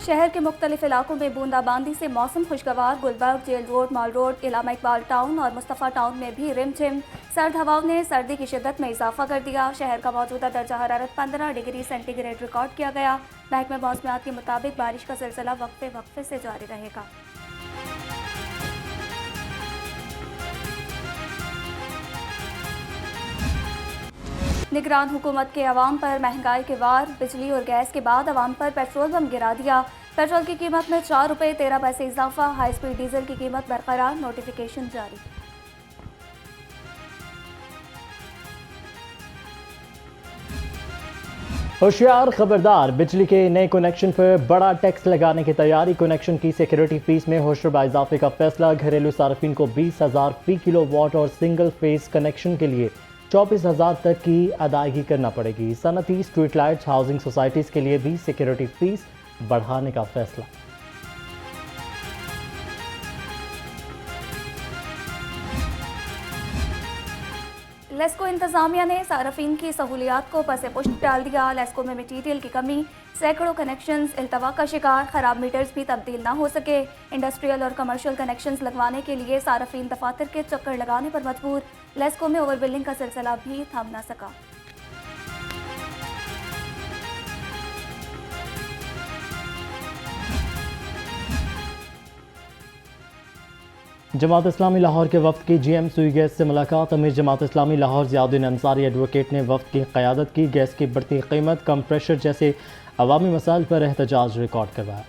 शहर के मुख्तलिफ इलाकों में बूंदाबांदी से मौसम खुशगवार। गुलबर्ग, जेल रोड, माल रोड, इलामा इकबाल टाउन और मुस्तफ़ा टाउन में भी रिमझिम सर्द हवाओं ने सर्दी की शिद्दत में इजाफा कर दिया। शहर का मौजूदा दर्जा हरारत 15 डिग्री सेंटीग्रेड रिकॉर्ड किया गया। महकमे मौसमियात के मुताबिक बारिश का सिलसिला वक्फे वक्फे से जारी रहेगा। निगरान हुकूमत के अवाम पर महंगाई के वार। बिजली और गैस के बाद अवाम पर पेट्रोल बम गिरा दिया। पेट्रोल की कीमत में 4 रुपये 13 पैसे इजाफा। हाई स्पीड डीजल की कीमत बरकरार। नोटिफिकेशन जारी। होशियार खबरदार, बिजली के नए कनेक्शन पर बड़ा टैक्स लगाने की तैयारी। कनेक्शन की सिक्योरिटी फीस में होशरुबा इजाफे का फैसला। घरेलू सार्फिन को 20,000 फी किलो वाट और सिंगल फेस कनेक्शन के लिए 24,000 तक की अदायगी करना पड़ेगी। सनती स्ट्रीट लाइट्स हाउसिंग सोसाइटीज के लिए भी सिक्योरिटी फीस बढ़ाने का फैसला। लेस्को इंतजामिया ने सार्फिन की सहूलियात को पसे पुष्ट डाल दिया। लेस्को में मटीरियल की कमी, सैकड़ों कनेक्शंस इल्तवा का शिकार, खराब मीटर्स भी तब्दील ना हो सके। इंडस्ट्रियल और कमर्शियल कनेक्शंस लगवाने के लिए सार्फिन दफातर के चक्कर लगाने पर मजबूर। लेस्को में ओवर बिलिंग का सिलसिला भी थम ना सका। जमात इस्लामी लाहौर के वफ्द की GM सुई गैस से मुलाकात। अमीर जमात इस्लामी लाहौर ज़ियाउद्दीन अंसारी एडवोकेट ने वफ्द की क़यादत की। गैस की बढ़ती कीमत, कम प्रेशर जैसे अवामी मसाइल पर एहतजाज रिकॉर्ड करवाया।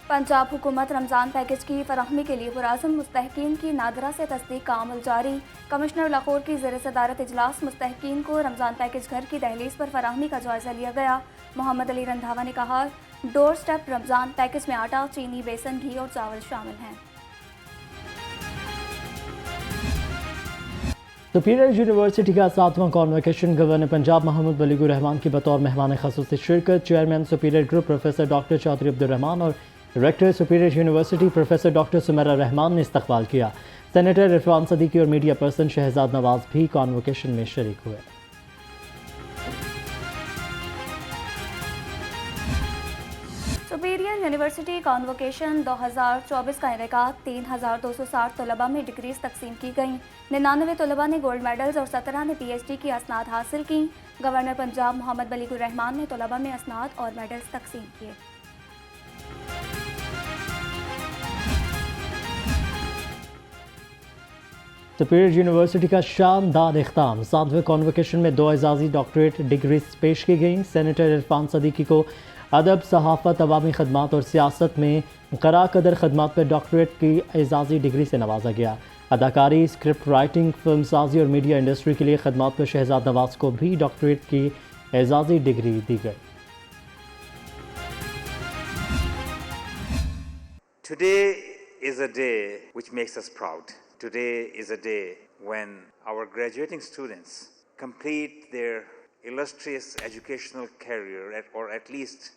पंजाब हुकूमत रमज़ान पैकेज की फराहमी के लिए पुराज़म मुस्तहकीन की नादरा से तस्दीक का अमल जारी। कमिश्नर लाहौर की ज़ेर सदारत इजलास मुस्तहकीन को रमज़ान पैकेज घर की दहलीज पर फराहमी का जायज़ा लिया गया। मोहम्मद अली रंधावा ने कहा, डोर स्टेप रमज़ान पैकेज में आटा, चीनी, बेसन, घी और चावल शामिल हैं। सुपीरियर यूनिवर्सिटी का 7वां कॉन्वोकेशन गवर्नर पंजाब मोहम्मद बलीगुर रहमान की बतौर मेहमान ख़ुसूस शिरकत। Chairman superior group professor doctor Chaudhry Abdul Rehman और director superior university professor doctor Sumera Rehman ने इस्तकबाल किया। सेनेटर इरफान सदीकी और मीडिया पर्सन शहजाद नवाज भी कॉन्वोकेशन में शरीक हुए। सुपीरियर यूनिवर्सिटी कॉन्वोकेशन 2024 का इनेकाद। 3,260 तलबा में डिग्रीज तकसीम की गईं। 99 तलबा ने गोल्ड मेडल्स और 17 ने PhD की असनाद हासिल की। गवर्नर पंजाब मोहम्मद बलीगुर रहमान ने तलबा में असनाद और मेडल्स तकसीम किए। सुपीरियर यूनिवर्सिटी का शानदार इख्ताम। 7वें कॉन्वोकेशन में 2 एजाजी डॉक्टरेट डिग्रीज पेश की गईं। सेनेटर इरफान सदीकी को अदब, सहाफ़त, अवामी खदमात और सियासत में करा कदर खदमात पर डॉक्टरेट की एजाजी डिग्री से नवाजा गया। अदाकारी, स्क्रिप्ट राइटिंग, फिल्म साजी और मीडिया इंडस्ट्री के लिए खदमात पर शहजाद नवाज को भी डॉक्टरेट की एजाजी डिग्री दी गई। Today is a day which makes us proud. Today is a day when our graduating students complete their illustrious educational career, or at least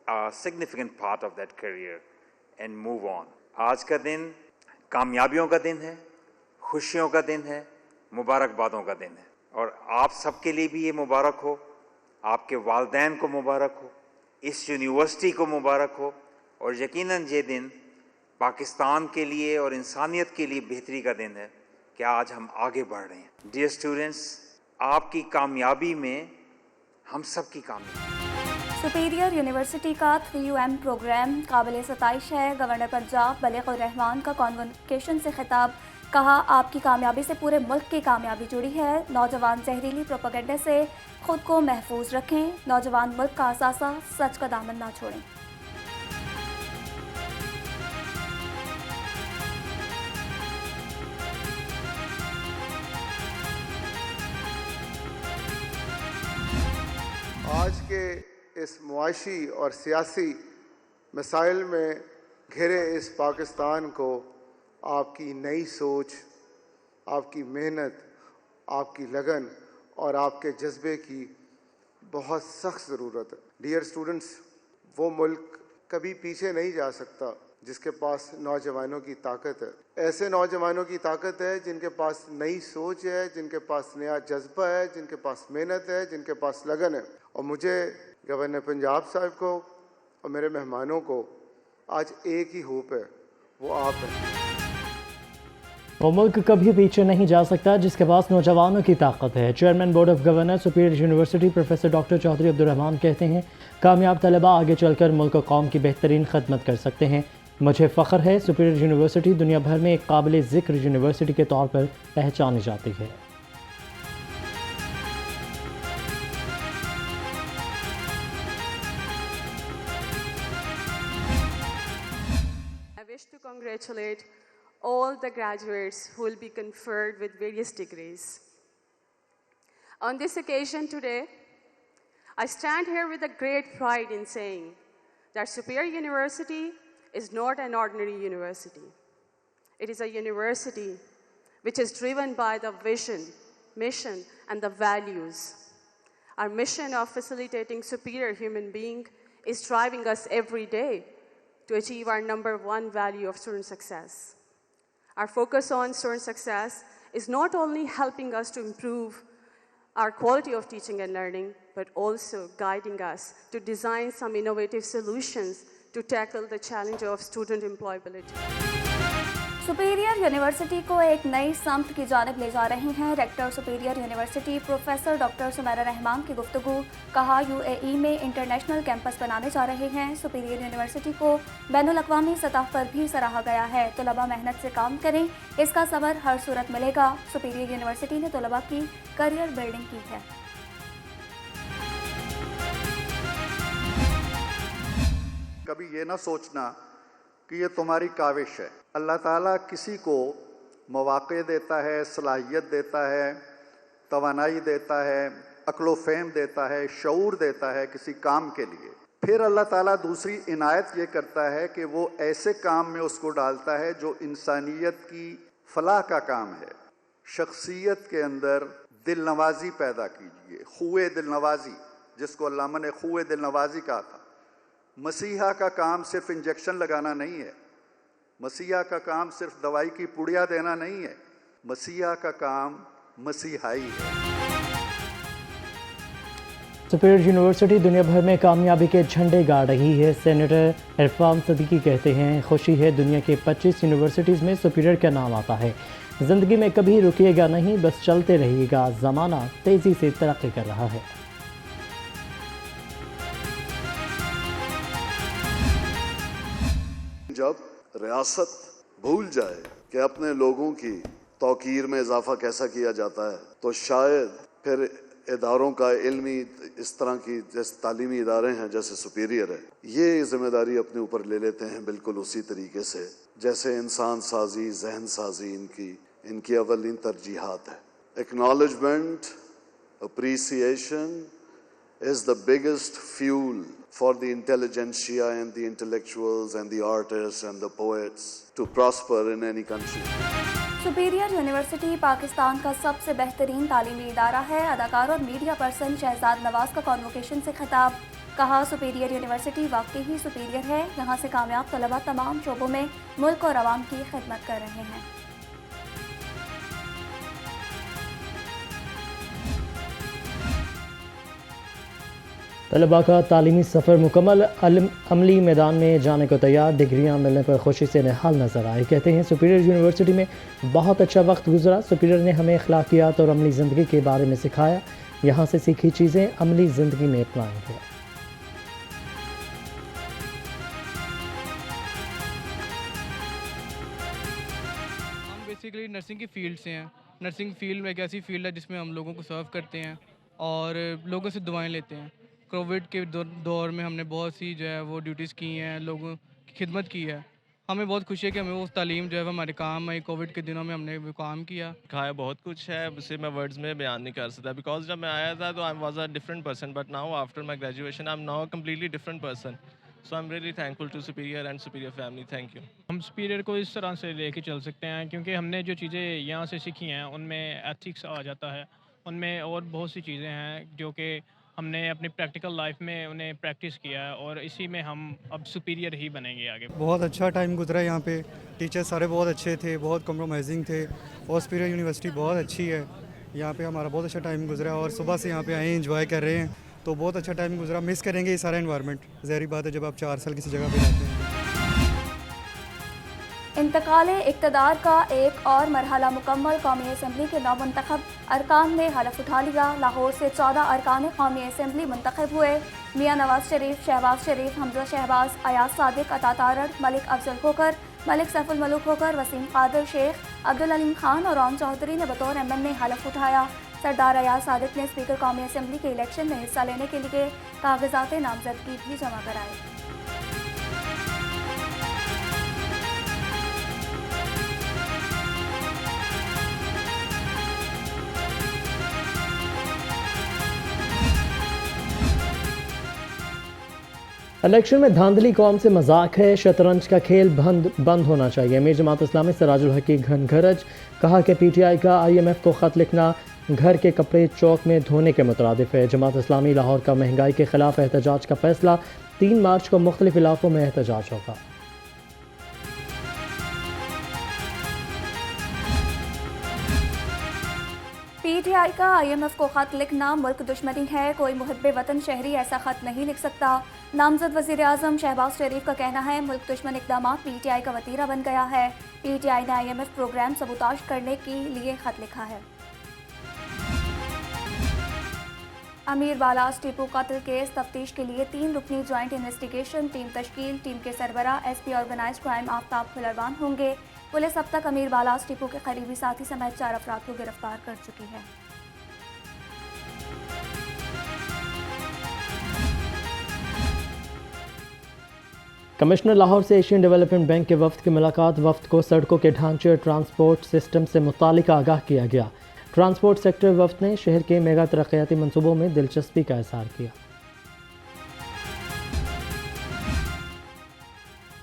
a significant part of that career, and move on. आज का दिन कामयाबियों का दिन है, खुशियों का दिन है, मुबारकबादों का दिन है, और आप सबके लिए भी ये मुबारक हो, आपके वालिदैन को मुबारक हो, इस यूनिवर्सिटी को मुबारक हो, और यकीनन ये दिन पाकिस्तान के लिए और इंसानियत के लिए बेहतरी का दिन है कि आज हम आगे बढ़ रहे हैं। डियर स्टूडेंट्स, आपकी कामयाबी में हम सब की कामयाबी। सुपीरियर यूनिवर्सिटी का 3UM प्रोग्राम काबिल सताइश है। गवर्नर पंजाब बलीगुर रहमान का कॉन्वोकेशन से खिताब। कहा, आपकी कामयाबी से पूरे मुल्क की कामयाबी जुड़ी है। नौजवान जहरीली प्रोपेगेंडा से खुद को महफूज रखें। नौजवान मुल्क का असासा, सच का दामन ना छोड़ें। आज के इस मुआशी और सियासी मसाइल में घिरे इस पाकिस्तान को आपकी नई सोच, आपकी मेहनत, आपकी लगन और आपके जज्बे की बहुत सख्त ज़रूरत है। डियर स्टूडेंट्स, वो मुल्क کبھی پیچھے نہیں جا سکتا جس کے پاس نوجوانوں کی طاقت ہے. ایسے نوجوانوں کی طاقت ہے جن کے پاس نئی سوچ ہے, جن کے پاس نیا جذبہ ہے, جن کے پاس محنت ہے, جن کے پاس لگن ہے. اور مجھے گورنر پنجاب صاحب کو اور میرے مہمانوں کو آج ایک ہی ہوپ ہے, وہ آپ ہیں. وہ ملک کبھی پیچھے نہیں جا سکتا جس کے پاس نوجوانوں کی طاقت ہے. Chairman board of governor superior university professor doctor Chaudhry Abdul Rahman کہتے ہیں کامیاب طلباء آگے چل کر ملک و قوم کی بہترین خدمت کر سکتے ہیں. مجھے فخر ہے سپیریئر یونیورسٹی دنیا بھر میں ایک قابل ذکر یونیورسٹی کے طور پر پہچانی جاتی ہے. I wish to congratulate all the graduates who will be conferred with various degrees. On this occasion today, I stand here with a great pride in saying that Superior University is not an ordinary university. It is a university which is driven by the vision, mission, and the values. Our mission of facilitating superior human being is driving us every day to achieve our number one value of student success. Our focus on student success is not only helping us to improve our quality of teaching and learning, but also guiding us to design some innovative solutions to tackle the challenge of student employability. Superior university को एक नई समत की जानिब ले जा रही हैं rector Superior university professor doctor Sumaira Rehman की गुफ्तगू. कहा यूएई में इंटरनेशनल कैंपस बनाने जा रहे हैं. सुपीरियर यूनिवर्सिटी को बैनुल-अक़वामी सतह पर भी सराहा गया है. तलबा मेहनत से काम करें, इसका सबर हर सूरत मिलेगा. सुपीरियर यूनिवर्सिटी ने तलबा की करियर बिल्डिंग की है. कभी ये ना सोचना कि ये तुम्हारी काविश है. अल्लाह ताला किसी को मौक़े देता है, सलाहियत देता है, तवानाई देता है, अक्ल फ़हम देता है, शऊर देता है किसी काम के लिए. फिर अल्लाह ताला दूसरी इनायत ये करता है कि वो ऐसे काम में उसको डालता है जो इंसानियत की फलाह का काम है. शख्सियत के अंदर दिल नवाज़ी पैदा कीजिए, खुए दिल नवाज़ी, जिसको अल्लामा ने खुए दिल नवाज़ी कहा था. मसीहा का काम सिर्फ इंजेक्शन लगाना नहीं है, मसीहा का काम सिर्फ दवाई की पुड़िया देना नहीं है, मसीहा का काम मसीहाई है. सुपीरियर यूनिवर्सिटी दुनिया भर में कामयाबी के झंडे गाड़ रही है. सेनेटर इरफान सदीकी कहते हैं खुशी है दुनिया के 25 यूनिवर्सिटीज़ में सुपीरियर का नाम आता है. ज़िंदगी में कभी रुकिएगा नहीं, बस चलते रहिएगा. ज़माना तेज़ी से तरक्की कर रहा है. जब रियासत भूल जाए कि अपने लोगों की तौकीर में इजाफा कैसा किया जाता है, तो शायद फिर इदारों का इल्मी इस तरह की जैसे तालीमी इदारे हैं जैसे सुपीरियर है, ये जिम्मेदारी अपने ऊपर ले लेते हैं बिल्कुल उसी तरीके से जैसे इंसान साजी, जहन साजी इनकी अवलिन तरजीहात है. Acknowledgement, appreciation is the biggest fuel for the intelligentsia and the intellectuals and the artists and the poets to prosper in any country. Superior university Pakistan का सबसे बेहतरीन तालीमी इदारा है. अदाकार और मीडिया पर्सन शहजाद नवाज का कॉन्वोकेशन से खिताब. कहा सुपीरियर यूनिवर्सिटी वाकई ही सुपीरियर है. यहाँ से कामयाब तलबा तमाम शोबों में मुल्क और आवाम की खिदमत कर रहे हैं. तलबा का तालीमी सफ़र मुकम्मल अमली मैदान में जाने को तैयार. डिग्रियां मिलने पर खुशी से निहाल नजर आए. कहते हैं सुपीरियर यूनिवर्सिटी में बहुत अच्छा वक्त गुजरा. सुपीरियर ने हमें अखलाकियात और अमली ज़िंदगी के बारे में सिखाया. यहाँ से सीखी चीज़ें अमली ज़िंदगी में अपनाएंगे. हम बेसिकली नर्सिंग की फील्ड से हैं. नर्सिंग फील्ड एक ऐसी फील्ड है जिसमें हम लोगों को सर्व करते हैं और लोगों से दुआएं लेते हैं. कोविड के दौर में हमने बहुत सी जो है वो ड्यूटीज़ की हैं, लोगों की खिदमत की है. हमें बहुत खुशी है कि हमें वो तालीम जो है वो हमारे काम आई. कोविड के दिनों में हमने वो काम किया. सिखाया बहुत कुछ है, उसे मैं वर्ड्स में बयान नहीं कर सकता. बिकॉज जब मैं आया था तो I was a different person, but now after my graduation I am now completely different person. So I am really thankful to Superior and Superior family. Thank you. हम सुपीरियर को इस तरह से लेके चल सकते हैं क्योंकि हमने जो चीज़ें यहाँ से सीखी हैं उनमें एथिक्स आ जाता है, उनमें और बहुत सी चीज़ें हैं जो कि ہم نے اپنی پریکٹیکل لائف میں انہیں پریکٹس کیا ہے اور اسی میں ہم اب سپیریئر ہی بنیں گے آگے. بہت اچھا ٹائم گزرا یہاں پہ. ٹیچر سارے بہت اچھے تھے, بہت کمپرومائزنگ تھے, اور سپیریئر یونیورسٹی بہت اچھی ہے. یہاں پہ ہمارا بہت اچھا ٹائم گزرا اور صبح سے یہاں پہ آئے ہیں, انجوائے کر رہے ہیں, تو بہت اچھا ٹائم گزرا. مس کریں گے یہ سارا انوائرمنٹ, ظاہری بات ہے جب آپ 4 سال کسی جگہ پہ رہتے ہیں. انتقال اقتدار کا ایک اور مرحلہ مکمل. قومی اسمبلی کے نومنتخب ارکان نے حلف اٹھا لیا. لاہور سے 14 ارکان قومی اسمبلی منتخب ہوئے. میاں نواز شریف, شہباز شریف, حمزہ شہباز, ایاز صادق, عطا تارڑ, ملک افضل کھوکھر, ملک سیف الملوک کھوکھر, وسیم قادر شیخ, عبدالعلیم خان اور رام چودھری نے بطور ایم این اے حلف اٹھایا. سردار ایاز صادق نے اسپیکر قومی اسمبلی کے الیکشن میں حصہ لینے کے لیے کاغذات نامزدگی بھی جمع کرائے. الیکشن میں دھاندلی قوم سے مذاق ہے, شطرنج کا کھیل بند ہونا چاہیے. امیر جماعت اسلامی سراج الحق کی گھنگھرج کہا کہ پی ٹی آئی کا آئی ایم ایف کو خط لکھنا گھر کے کپڑے چوک میں دھونے کے مترادف ہے. جماعت اسلامی لاہور کا مہنگائی کے خلاف احتجاج کا فیصلہ, 3 مارچ کو مختلف علاقوں میں احتجاج ہوگا. پی ٹی آئی کا آئی ایم ایف کو خط لکھنا ملک دشمنی ہے. کوئی محب وطن شہری ایسا خط نہیں لکھ سکتا. نامزد وزیر اعظم شہباز شریف کا کہنا ہے ملک دشمن اقدامات پی ٹی آئی کا وتیرہ بن گیا ہے. پی ٹی آئی نے I M F programme sabotage کرنے کے لیے خط لکھا ہے. امیر بالاس ٹیپو قتل کیس تفتیش کے لیے 3 رکنی جوائنٹ انویسٹیگیشن ٹیم تشکیل. ٹیم کے سربراہ ایس پی آرگنائزڈ کرائم آفتاب کھلروان ہوں گے. پولیس اب تک امیر بالاس ٹیپو کے قریبی ساتھی سمیت 4 افراد کو گرفتار کر چکی ہے. کمشنر لاہور سے ایشین ڈیولپمنٹ بینک کے وفد کی ملاقات. وفد کو سڑکوں کے ڈھانچے اور ٹرانسپورٹ سسٹم سے متعلق آگاہ کیا گیا. ٹرانسپورٹ سیکٹر وفد نے شہر کے میگا ترقیاتی منصوبوں میں دلچسپی کا اظہار کیا.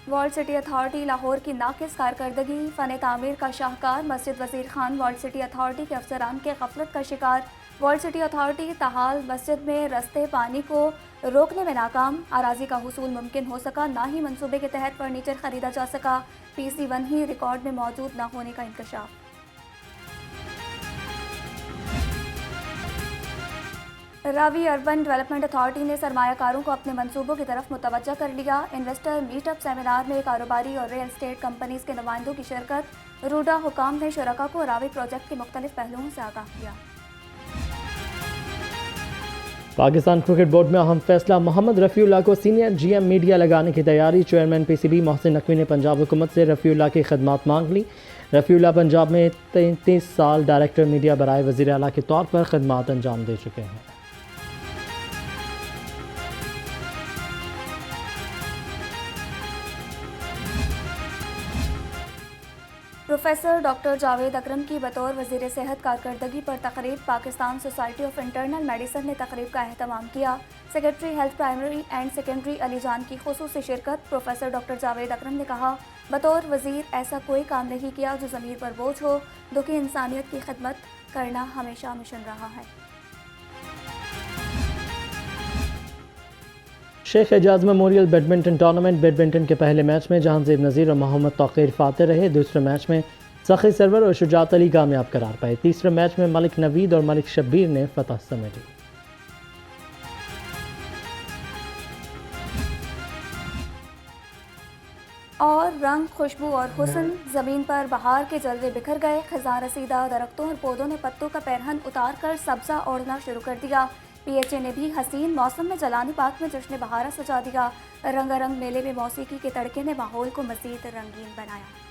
ورلڈ سٹی اتھارٹی لاہور کی ناقص کارکردگی, فن تعمیر کا شاہکار. مسجد وزیر خان ورلڈ سٹی اتھارٹی کے افسران کے غفلت کا شکار. ورلڈ سٹی اتھارٹی تاحال مسجد میں رستے پانی کو روکنے میں ناکام. اراضی کا حصول ممکن ہو سکا, نہ ہی منصوبے کے تحت فرنیچر خریدا جا سکا. PC1 ہی ریکارڈ میں موجود نہ ہونے کا انکشاف. راوی اربن ڈیولپمنٹ اتھارٹی نے سرمایہ کاروں کو اپنے منصوبوں کی طرف متوجہ کر لیا. انویسٹر میٹ اپ سیمینار میں کاروباری اور ریل اسٹیٹ کمپنیز کے نمائندوں کی شرکت. روڈا حکام نے شرکاء کو راوی پروجیکٹ کے مختلف پہلوؤں سے آگاہ کیا. پاکستان کرکٹ بورڈ میں اہم فیصلہ, محمد رفیع اللہ کو سینئر جی ایم میڈیا لگانے کی تیاری. Chairman P C B Mohsin Naqvi نے پنجاب حکومت سے رفیع اللہ کی خدمات مانگ لی. رفیع اللہ پنجاب میں 33 سال ڈائریکٹر میڈیا برائے وزیر اعلیٰ کے طور پر خدمات انجام دے چکے ہیں. پروفیسر ڈاکٹر جاوید اکرم کی بطور وزیر صحت کارکردگی پر تقریب. Pakistan society of internal medicine نے تقریب کا اہتمام کیا. Secretary health primary and secondary Ali Jan کی خصوصی شرکت. پروفیسر ڈاکٹر جاوید اکرم نے کہا بطور وزیر ایسا کوئی کام نہیں کیا جو ضمیر پر بوجھ ہو. دکھی انسانیت کی خدمت کرنا ہمیشہ مشن رہا ہے. شیخ اعجاز میموریل بیڈمنٹن ٹورنامنٹ. بیڈمنٹن کے پہلے میچ میں جہانزیب نذیر اور محمد توقیر فاتح رہے. دوسرے میچ میں سخی سرور اور شجاعت علی کامیاب قرار پائے. تیسرے میچ میں ملک نوید اور ملک شبیر نے فتح سمیٹی. اور رنگ, خوشبو اور حسن, زمین پر بہار کے جلوے بکھر گئے. خزاں رسیدہ درختوں اور پودوں نے پتوں کا پیرہن اتار کر سبزہ اوڑھنا شروع کر دیا. پی ایچ اے نے بھی حسین موسم میں جلانی پاک میں جشن بہارہ سجا دیا. رنگا رنگ میلے میں موسیقی کے تڑکے نے ماحول کو مزید رنگین بنایا.